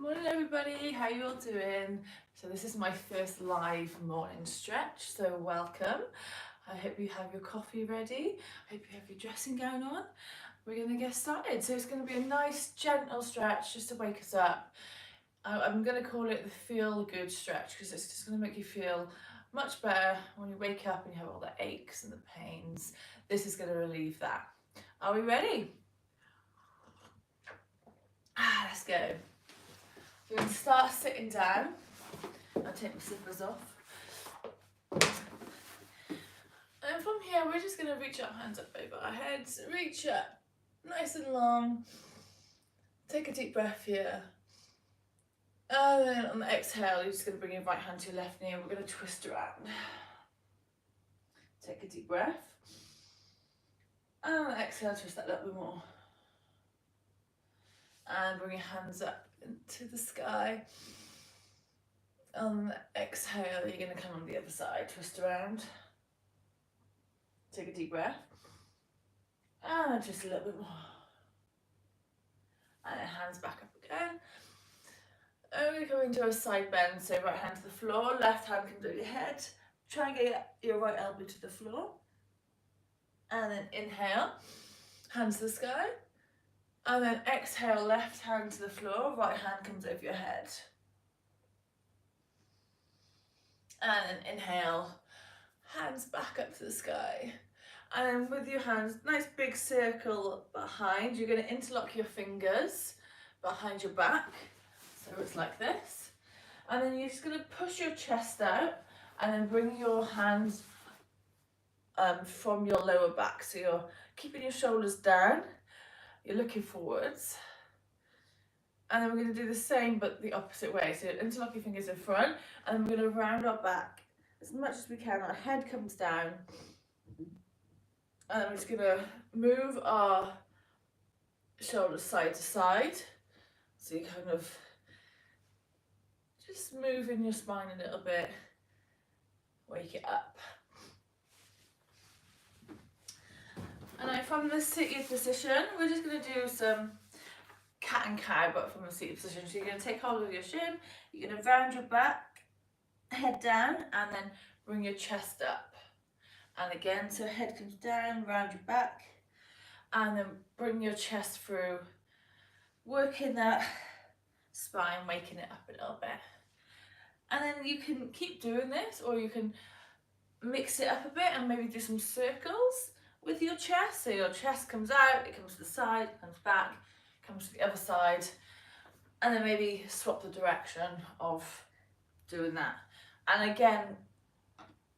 Morning everybody, how you all doing? So this is my first live morning stretch, so welcome. I hope you have your coffee ready. I hope you have your dressing gown on. We're going to get started. So it's going to be a nice gentle stretch just to wake us up. I'm going to call it the feel good stretch because it's just going to make you feel much better when you wake up and you have all the aches and the pains. This is going to relieve that. Are we ready? Let's go. We're going to start sitting down. I'll take my slippers off. And from here, we're just going to reach our hands up over our heads. Reach up, nice and long. Take a deep breath here. And then on the exhale, you're just going to bring your right hand to your left knee and we're going to twist around. Take a deep breath. And on the exhale, twist that a little bit more. And bring your hands up into the sky. On the exhale, you're going to come on the other side, twist around. Take a deep breath. And just a little bit more. And then hands back up again. And we come into a side bend, so right hand to the floor, left hand comes over your head. Try and get your right elbow to the floor. And then inhale, hands to the sky. And then exhale, left hand to the floor, right hand comes over your head. And then inhale, hands back up to the sky. And then with your hands, nice big circle behind, you're going to interlock your fingers behind your back. So it's like this. And then you're just going to push your chest out and then bring your hands from your lower back. So you're keeping your shoulders down. You're looking forwards. And then we're going to do the same but the opposite way. So interlock your fingers in front and we're going to round our back as much as we can. Our head comes down. And then we're just going to move our shoulders side to side. So you kind of just moving your spine a little bit. Wake it up. And now from the seated position, we're just going to do some cat and cow, but from the seated position. So you're going to take hold of your shin, you're going to round your back, head down, and then bring your chest up. And again, so head comes down, round your back, and then bring your chest through, working that spine, waking it up a little bit. And then you can keep doing this, or you can mix it up a bit and maybe do some circles with your chest. So your chest comes out, it comes to the side, comes back, comes to the other side, and then maybe swap the direction of doing that. And again,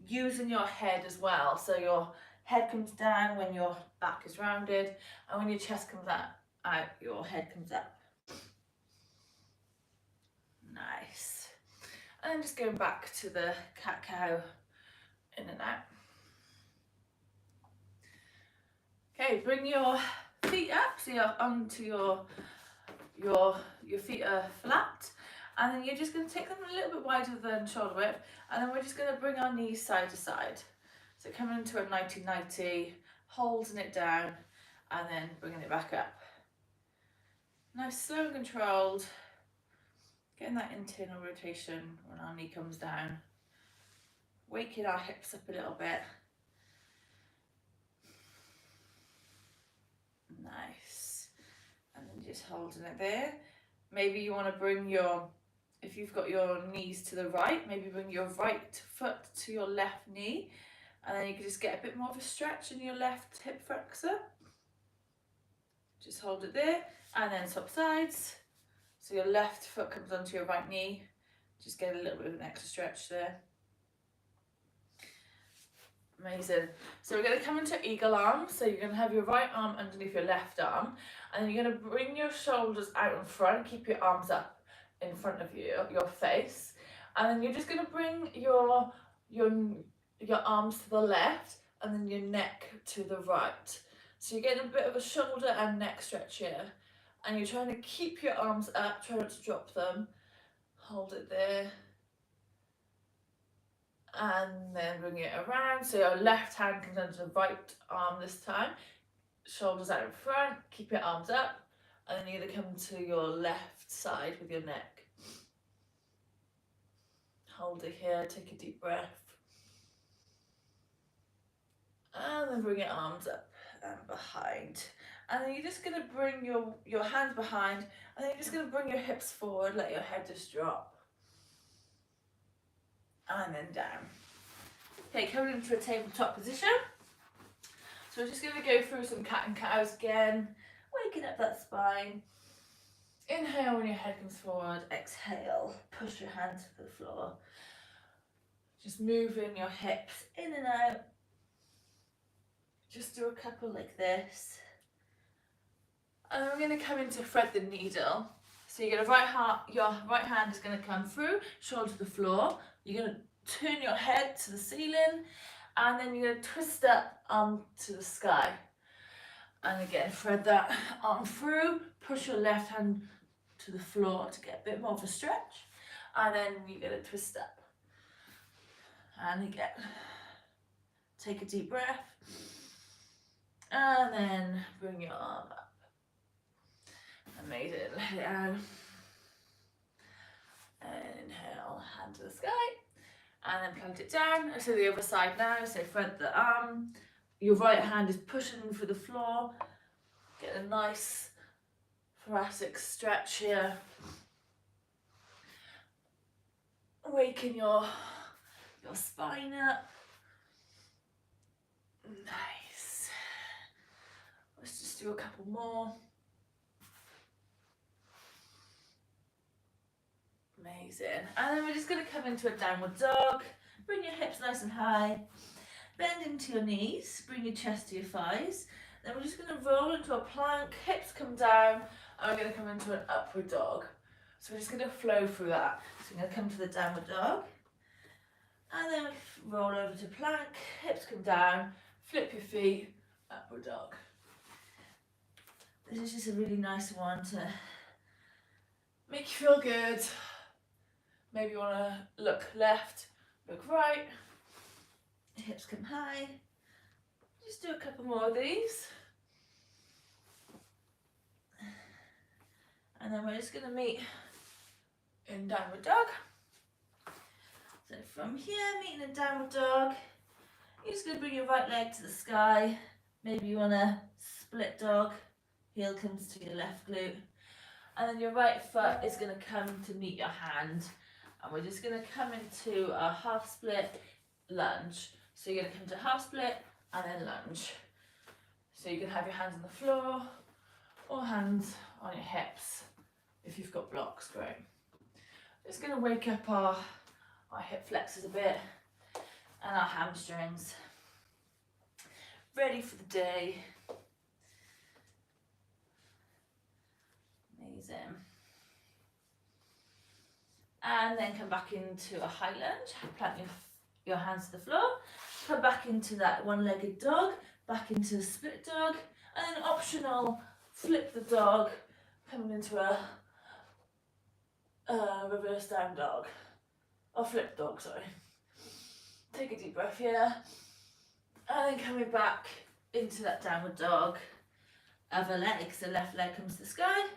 using your head as well. So your head comes down when your back is rounded, and when your chest comes out, your head comes up. Nice. And then just going back to the cat-cow, in and out. Okay, bring your feet up, so you're onto your feet are flat, and then you're just going to take them a little bit wider than shoulder width, and then we're just going to bring our knees side to side. So coming into a 90-90, holding it down, and then bringing it back up. Nice, slow and controlled. Getting that internal rotation when our knee comes down. Waking our hips up a little bit. Nice. And then just holding it there. Maybe you want to bring if you've got your knees to the right, maybe bring your right foot to your left knee. And then you can just get a bit more of a stretch in your left hip flexor. Just hold it there. And then swap sides. So your left foot comes onto your right knee. Just get a little bit of an extra stretch there. Amazing. So we're going to come into eagle arm. So you're going to have your right arm underneath your left arm. And then you're going to bring your shoulders out in front. Keep your arms up in front of you, your face. And then you're just going to bring your arms to the left and then your neck to the right. So you're getting a bit of a shoulder and neck stretch here. And you're trying to keep your arms up, try not to drop them. Hold it there. And then bring it around. So your left hand comes under the right arm this time. Shoulders out in front, keep your arms up. And then you're going to come to your left side with your neck. Hold it here, take a deep breath. And then bring your arms up and behind. And then you're just going to bring your hands behind, and then you're just going to bring your hips forward, let your head just drop. And then down. Okay, coming into a tabletop position. So we're just going to go through some cat and cows again, waking up that spine. Inhale when your head comes forward, exhale, push your hands to the floor. Just moving your hips in and out. Just do a couple like this. And then we're going to come into thread the needle. So you're going to your right hand is going to come through, shoulder to the floor. You're going to turn your head to the ceiling, and then you're going to twist that arm to the sky. And again, thread that arm through, push your left hand to the floor to get a bit more of a stretch. And then you're going to twist up. And again, take a deep breath. And then bring your arm up. Amazing. Let it out. And inhale, hand to the sky. And then plant it down. So the other side now. So thread the arm. Your right hand is pushing for the floor. Get a nice thoracic stretch here. Waking your spine up. Nice. Let's just do a couple more. Amazing. And then we're just going to come into a downward dog. Bring your hips nice and high. Bend into your knees. Bring your chest to your thighs. Then we're just going to roll into a plank. Hips come down. And we're going to come into an upward dog. So we're just going to flow through that. So we're going to come to the downward dog. And then roll over to plank. Hips come down. Flip your feet. Upward dog. This is just a really nice one to make you feel good. Maybe you want to look left, look right. Hips come high. Just do a couple more of these. And then we're just going to meet in downward dog. So from here, meeting in downward dog, you're just going to bring your right leg to the sky. Maybe you want a split dog. Heel comes to your left glute. And then your right foot is going to come to meet your hand. And we're just going to come into a half split lunge. So you're going to come to half split and then lunge. So you can have your hands on the floor or hands on your hips if you've got blocks, great. Just going to wake up our hip flexors a bit and our hamstrings. Ready for the day. Amazing. And then come back into a high lunge. Plant your hands to the floor. Come back into that one-legged dog. Back into a split dog. And then optional, flip the dog. Coming into a reverse down dog. Or flip dog, sorry. Take a deep breath here. And then coming back into that downward dog. Other leg, so left leg comes to the sky.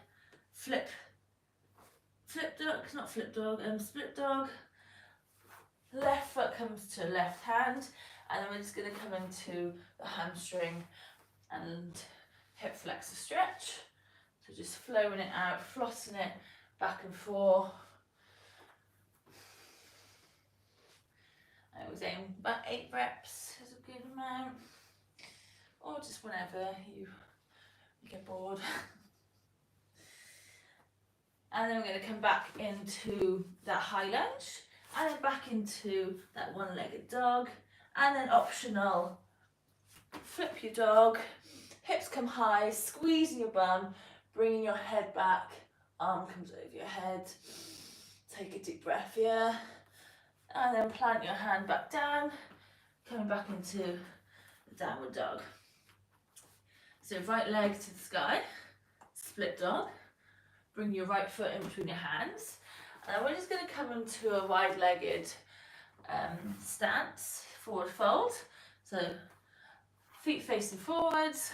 Flip dog, not flip dog, split dog. Left foot comes to left hand, and then we're just going to come into the hamstring and hip flexor stretch. So just flowing it out, flossing it back and forth. I was aiming about 8 reps is a good amount, or just whenever you get bored. And then we're going to come back into that high lunge, and then back into that one-legged dog, and then optional, flip your dog, hips come high, squeezing your bum, bringing your head back, arm comes over your head, take a deep breath here, and then plant your hand back down, coming back into the downward dog. So right leg to the sky, split dog. Bring your right foot in between your hands. And then we're just going to come into a wide-legged stance, forward fold. So feet facing forwards.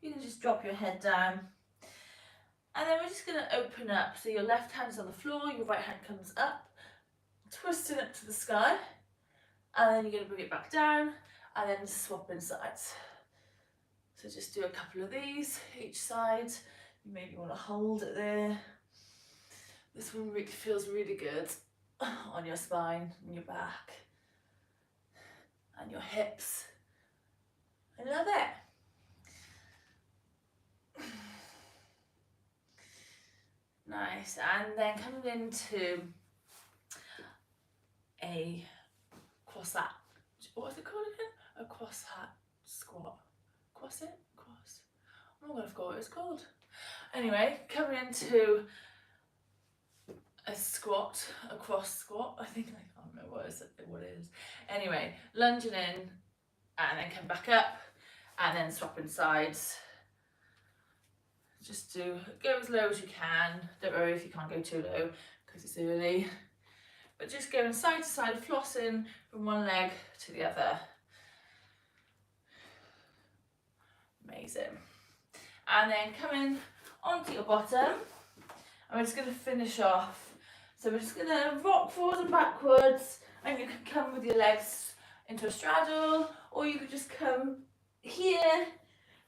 You can just drop your head down. And then we're just going to open up. So your left hand's on the floor, your right hand comes up, twisting up to the sky. And then you're going to bring it back down and then swapping sides. So just do a couple of these each side. You maybe want to hold it there. This one really feels really good on your spine and your back and your hips. I love it. Nice. And then coming into a quasat. What is it called again? A quasat squat. Quasit? Quas. Oh my god, I forgot what it's called. Anyway, coming into a squat, a cross squat. I can't remember what it is. Anyway, lunging in and then come back up and then swapping sides. Just go as low as you can. Don't worry if you can't go too low because it's early. But just going side to side, flossing from one leg to the other. Amazing. And then coming onto your bottom, and we're just going to finish off. So we're just going to rock forwards and backwards, and you can come with your legs into a straddle, or you could just come here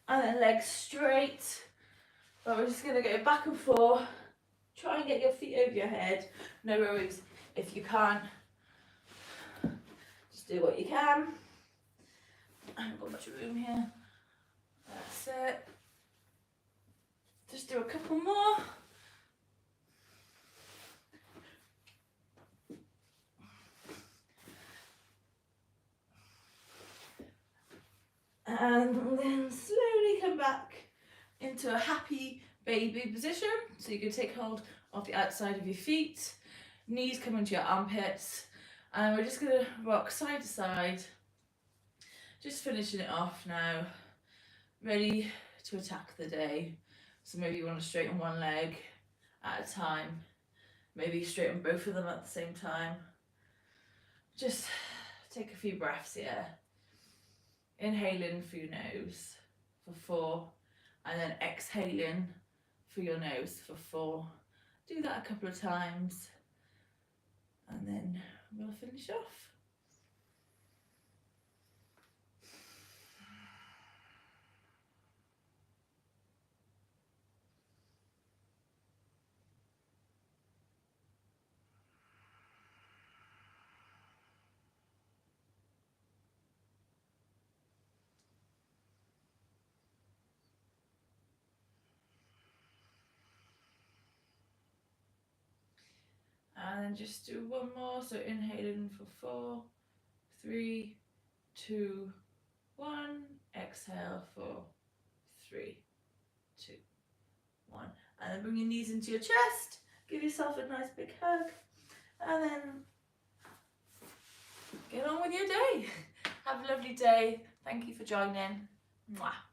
and then legs straight. But we're just going to go back and forth. Try and get your feet over your head. No worries if you can't. Just do what you can. I haven't got much room here. That's it. Just do a couple more. And then slowly come back into a happy baby position. So you can take hold of the outside of your feet, knees come into your armpits, and we're just going to rock side to side, just finishing it off now, ready to attack the day. So maybe you want to straighten one leg at a time, maybe straighten both of them at the same time. Just take a few breaths here. Inhaling through your nose for 4, and then exhaling through your nose for 4. Do that a couple of times, and then we'll finish off. And then just do one more, so inhaling for 4, 3, 2, 1, exhale for 3, 2, 1, and then bring your knees into your chest, give yourself a nice big hug, and then get on with your day. Have a lovely day. Thank you for joining. Mwah.